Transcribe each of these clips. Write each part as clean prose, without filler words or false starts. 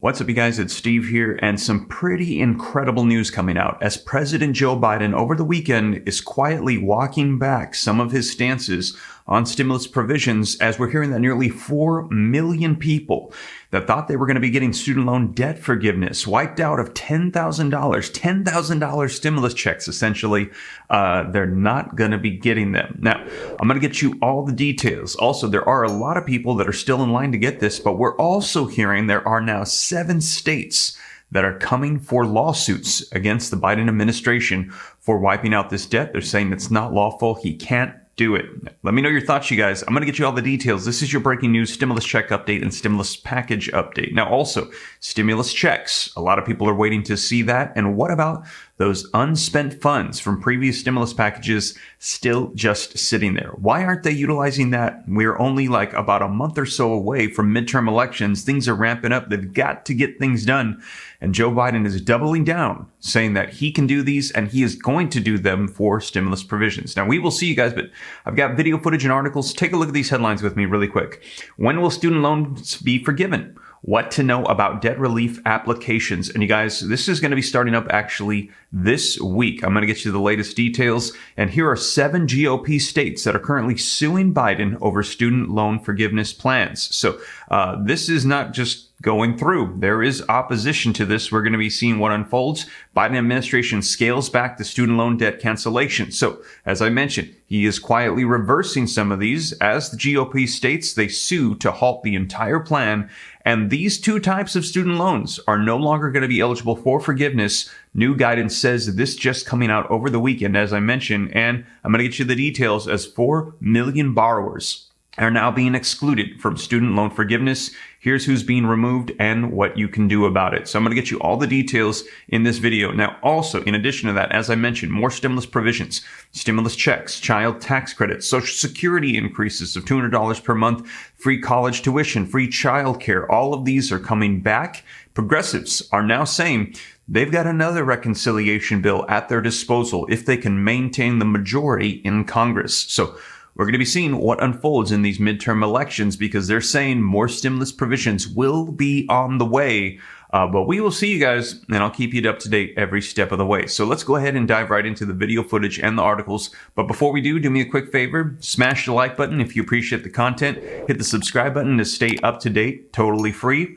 What's up, you guys? It's Steve here, and some pretty incredible news coming out as President Joe Biden over the weekend is quietly walking back some of his stances on stimulus provisions, as we're hearing that nearly 4 million people that thought they were going to be getting student loan debt forgiveness wiped out of $10,000 stimulus checks, essentially. They're not going to be getting them. Now, I'm going to get you all the details. Also, there are a lot of people that are still in line to get this, but we're also hearing there are now 7 states that are coming for lawsuits against the Biden administration for wiping out this debt. They're saying it's not lawful. He can't do it. Let me know your thoughts, you guys. I'm going to get you all the details. This is your breaking news stimulus check update and stimulus package update. Now, also, stimulus checks. A lot of people are waiting to see that. And what about those unspent funds from previous stimulus packages still just sitting there? Why aren't they utilizing that? We're only like about a month or so away from midterm elections. Things are ramping up. They've got to get things done. And Joe Biden is doubling down, saying that he can do these and he is going to do them for stimulus provisions. Now, we will see, you guys, but I've got video footage and articles. Take a look at these headlines with me really quick. When will student loans be forgiven? What to know about debt relief applications. And you guys, this is going to be starting up actually this week. I'm going to get you the latest details. And here are 7 GOP states that are currently suing Biden over student loan forgiveness plans. So this is not just going through. There is opposition to this. We're going to be seeing what unfolds. Biden administration scales back the student loan debt cancellation. So, as I mentioned, he is quietly reversing some of these as the GOP states they sue to halt the entire plan. And these 2 types of student loans are no longer going to be eligible for forgiveness. New guidance says this just coming out over the weekend, as I mentioned, and I'm going to get you the details as 4 million borrowers are now being excluded from student loan forgiveness. Here's who's being removed and what you can do about it. So I'm going to get you all the details in this video. Now, also, in addition to that, as I mentioned, more stimulus provisions, stimulus checks, child tax credits, Social Security increases of $200 per month, free college tuition, free childcare. All of these are coming back. Progressives are now saying they've got another reconciliation bill at their disposal if they can maintain the majority in Congress. So we're going to be seeing what unfolds in these midterm elections because they're saying more stimulus provisions will be on the way. But we will see, you guys, and I'll keep you up to date every step of the way. So let's go ahead and dive right into the video footage and the articles. But before we do me a quick favor, smash the like button if you appreciate the content. Hit the subscribe button to stay up to date, totally free.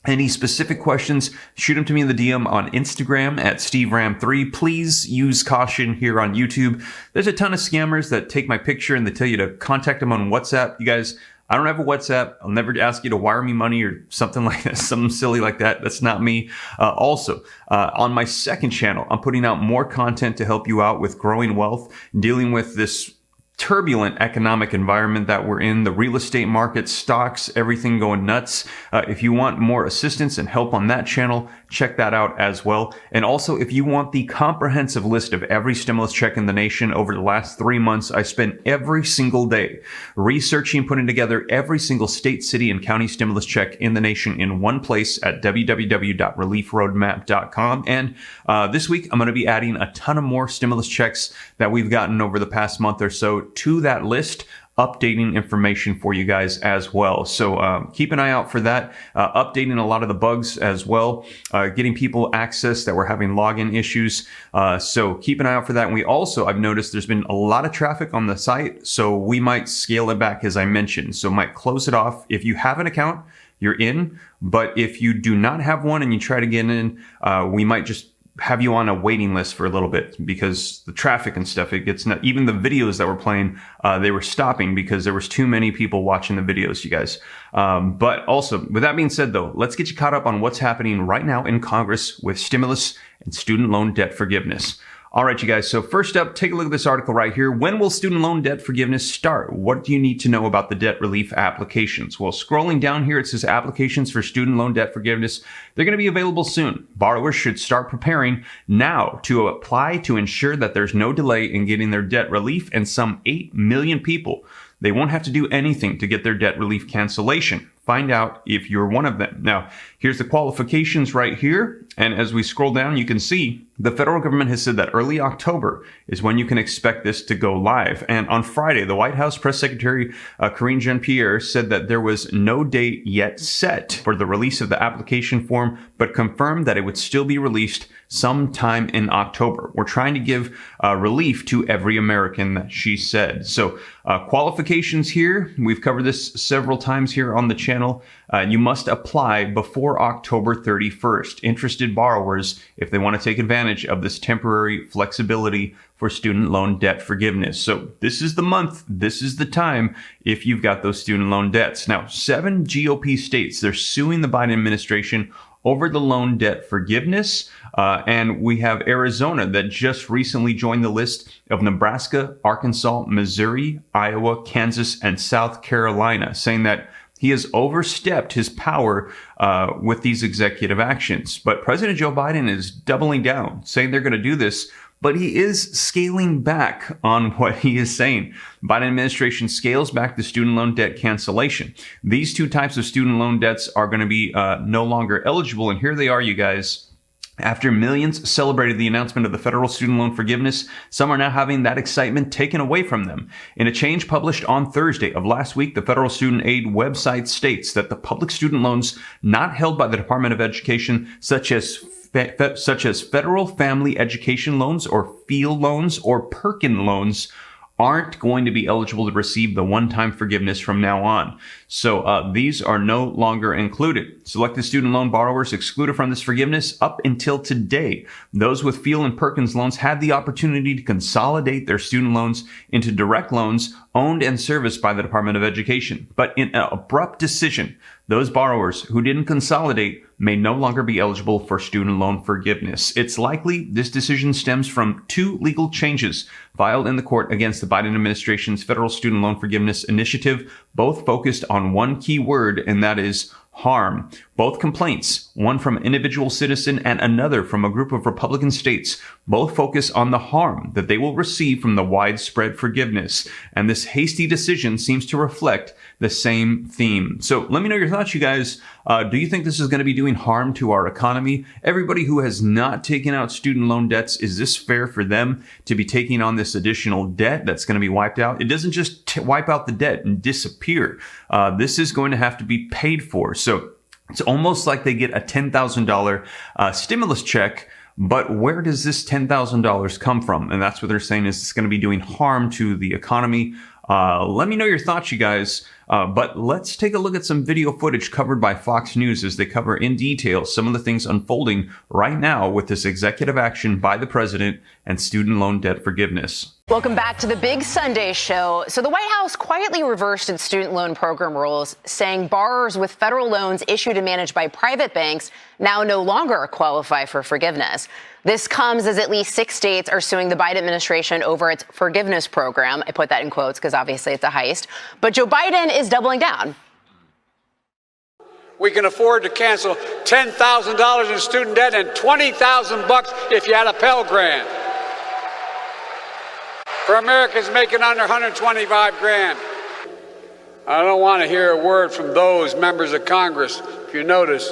Any specific questions, shoot them to me in the DM on Instagram at SteveRam3. Please use caution here on YouTube. There's a ton of scammers that take my picture and they tell you to contact them on WhatsApp. You guys, I don't have a WhatsApp. I'll never ask you to wire me money or something like that, something silly like that. That's not me. Also, on my second channel, I'm putting out more content to help you out with growing wealth, dealing with this turbulent economic environment that we're in, the real estate market, stocks, everything going nuts. If you want more assistance and help on that channel, check that out as well. And also, if you want the comprehensive list of every stimulus check in the nation over the last 3 months, I spent every single day researching, putting together every single state, city, and county stimulus check in the nation in one place at www.reliefroadmap.com. And this week, I'm going to be adding a ton of more stimulus checks that we've gotten over the past month or so to that list, updating information for you guys as well. So keep an eye out for that, updating a lot of the bugs as well, getting people access that were having login issues. So keep an eye out for that. And we also, I've noticed there's been a lot of traffic on the site, so we might scale it back, as I mentioned. So might close it off. If you have an account, you're in. But if you do not have one and you try to get in, we might just have you on a waiting list for a little bit because the traffic and stuff, it gets not, even the videos that were playing, they were stopping because there was too many people watching the videos, you guys. But also, with that being said, though, let's get you caught up on what's happening right now in Congress with stimulus and student loan debt forgiveness. All right, you guys. So first up, take a look at this article right here. When will student loan debt forgiveness start? What do you need to know about the debt relief applications? Well, scrolling down here, it says applications for student loan debt forgiveness. They're going to be available soon. Borrowers should start preparing now to apply to ensure that there's no delay in getting their debt relief, and some 8 million people, they won't have to do anything to get their debt relief cancellation. Find out if you're one of them. Now, here's the qualifications right here. And as we scroll down, you can see the federal government has said that early October is when you can expect this to go live. And on Friday, the White House Press Secretary Karine Jean-Pierre said that there was no date yet set for the release of the application form, but confirmed that it would still be released sometime in October. We're trying to give relief to every American, she said. So qualifications here, we've covered this several times here on the channel. You must apply before October 31st. Interested borrowers, if they want to take advantage of this temporary flexibility for student loan debt forgiveness. So this is the month, this is the time if you've got those student loan debts. Now, 7 GOP states, they're suing the Biden administration over the loan debt forgiveness. And we have Arizona that just recently joined the list of Nebraska, Arkansas, Missouri, Iowa, Kansas, and South Carolina, saying that he has overstepped his power with these executive actions. But President Joe Biden is doubling down, saying they're going to do this, but he is scaling back on what he is saying. Biden administration scales back the student loan debt cancellation. These two types of student loan debts are going to be no longer eligible. And here they are, you guys. After millions celebrated the announcement of the federal student loan forgiveness, some are now having that excitement taken away from them. In a change published on Thursday of last week, the federal student aid website states that the public student loans not held by the Department of Education, such as federal family education loans or FEAL loans or Perkin loans, aren't going to be eligible to receive the one-time forgiveness from now on. So these are no longer included. Selected student loan borrowers excluded from this forgiveness up until today. Those with FEAL and Perkins loans had the opportunity to consolidate their student loans into direct loans owned and serviced by the Department of Education. But in an abrupt decision, those borrowers who didn't consolidate may no longer be eligible for student loan forgiveness. It's likely this decision stems from 2 legal changes filed in the court against the Biden administration's federal student loan forgiveness initiative, both focused on one key word, and that is harm. Both complaints, one from an individual citizen and another from a group of Republican states, both focus on the harm that they will receive from the widespread forgiveness. And this hasty decision seems to reflect the same theme. So let me know your thoughts, you guys. Do you think this is going to be doing harm to our economy? Everybody who has not taken out student loan debts, is this fair for them to be taking on this additional debt that's going to be wiped out? It doesn't just wipe out the debt and disappear. This is going to have to be paid for. So it's almost like they get a $10,000 stimulus check. But where does this $10,000 come from? And that's what they're saying is it's going to be doing harm to the economy. Let me know your thoughts, you guys. But let's take a look at some video footage covered by Fox News as they cover in detail some of the things unfolding right now with this executive action by the president and student loan debt forgiveness. Welcome back to the Big Sunday Show. So the White House quietly reversed its student loan program rules, saying borrowers with federal loans issued and managed by private banks now no longer qualify for forgiveness. This comes as at least 6 states are suing the Biden administration over its forgiveness program. I put that in quotes because obviously it's a heist. But Joe Biden is doubling down. We can afford to cancel $10,000 in student debt and $20,000 if you had a Pell Grant. For Americans making under $125,000. I don't want to hear a word from those members of Congress, if you notice,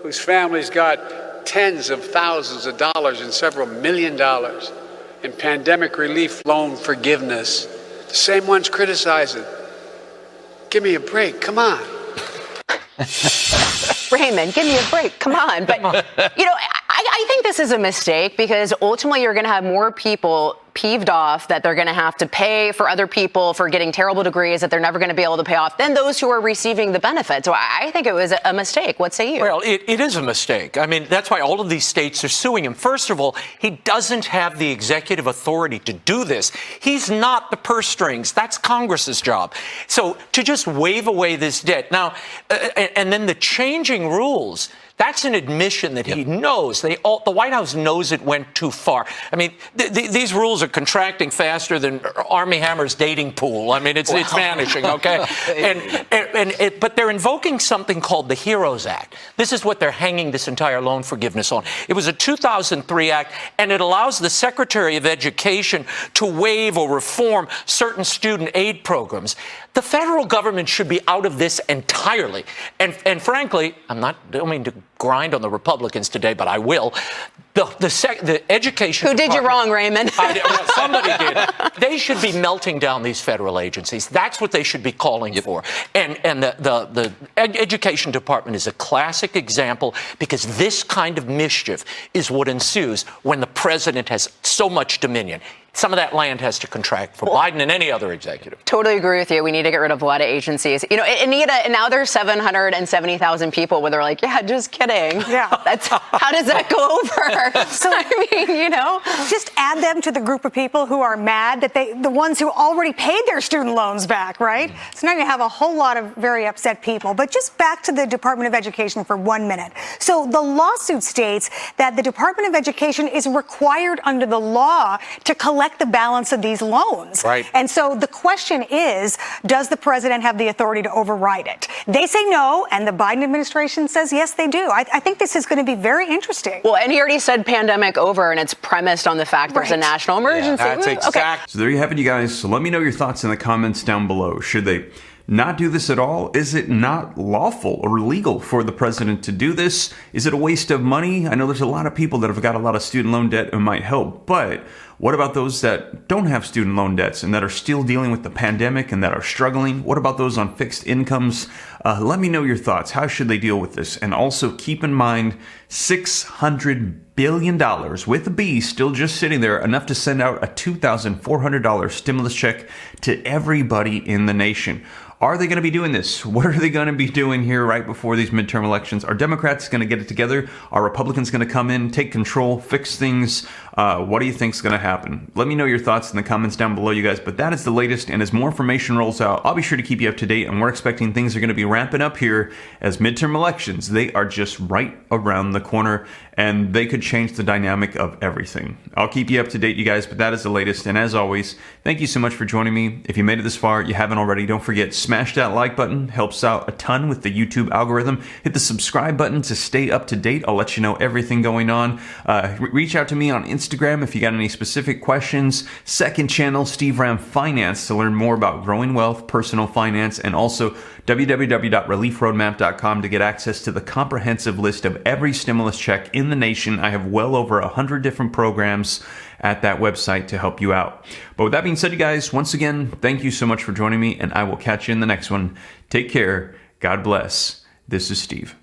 whose families got tens of thousands of dollars and several $1 million in pandemic relief loan forgiveness. The same ones criticizing. Give me a break, come on. Raymond, give me a break. Come on. But, you know, I think this is a mistake because ultimately you're going to have more people peeved off that they're going to have to pay for other people for getting terrible degrees that they're never going to be able to pay off than those who are receiving the benefit. So I think it was a mistake. What say you? Well, it is a mistake. I mean, that's why all of these states are suing him. First of all, he doesn't have the executive authority to do this. He's not the purse strings. That's Congress's job. So to just wave away this debt now, and then the changing rules, that's an admission that he knows. The White House knows it went too far. I mean, these rules are contracting faster than Army Hammer's dating pool. I mean, it's vanishing, okay? But they're invoking something called the HEROES Act. This is what they're hanging this entire loan forgiveness on. It was a 2003 act, and it allows the Secretary of Education to waive or reform certain student aid programs. The federal government should be out of this entirely. And frankly, don't mean to grind on the Republicans today, but I will. The education. Who did you wrong, Raymond? Somebody did. They should be melting down these federal agencies. That's what they should be calling for. And the education department is a classic example, because this kind of mischief is what ensues when the president has so much dominion. Some of that land has to contract for Biden and any other executive. Totally agree with you. We need to get rid of a lot of agencies. You know, Anita, now there's 770,000 people where they're like, yeah, just kidding. Yeah. How does that go over? So, I mean, you know. Just add them to the group of people who are mad that the ones who already paid their student loans back, right? So now you have a whole lot of very upset people. But just back to the Department of Education for 1 minute. So the lawsuit states that the Department of Education is required under the law to collect the balance of these loans. Right. And so the question is, does the president have the authority to override it? They say no, and the Biden administration says yes, they do. I think this is going to be very interesting. Well, and he already said pandemic over, and it's premised on the fact there's a national emergency. Yeah, that's exactly. Okay. So there you have it, you guys. So let me know your thoughts in the comments down below. Should they not do this at all? Is it not lawful or legal for the president to do this? Is it a waste of money? I know there's a lot of people that have got a lot of student loan debt and might help, but what about those that don't have student loan debts and that are still dealing with the pandemic and that are struggling? What about those on fixed incomes? Let me know your thoughts. How should they deal with this? And also keep in mind, $600 billion with a B still just sitting there, enough to send out a $2,400 stimulus check to everybody in the nation. Are they going to be doing this? What are they going to be doing here right before these midterm elections? Are Democrats going to get it together? Are Republicans going to come in, take control, fix things? What do you think is going to happen? Let me know your thoughts in the comments down below, you guys. But that is the latest. And as more information rolls out, I'll be sure to keep you up to date. And we're expecting things are going to be ramping up here as midterm elections. They are just right around the corner, and they could change the dynamic of everything. I'll keep you up to date, you guys. But that is the latest. And as always, thank you so much for joining me. If you made it this far, you haven't already, don't forget, smash that like button. Helps out a ton with the YouTube algorithm. Hit the subscribe button to stay up to date. I'll let you know everything going on. Reach out to me on Instagram if you got any specific questions. Second channel, Steve Ram Finance, to learn more about growing wealth, personal finance, and also www.reliefroadmap.com to get access to the comprehensive list of every stimulus check in the nation. I have well over 100 different programs at that website to help you out. But with that being said, you guys, once again, thank you so much for joining me, and I will catch you in the next one. Take care. God bless. This is Steve.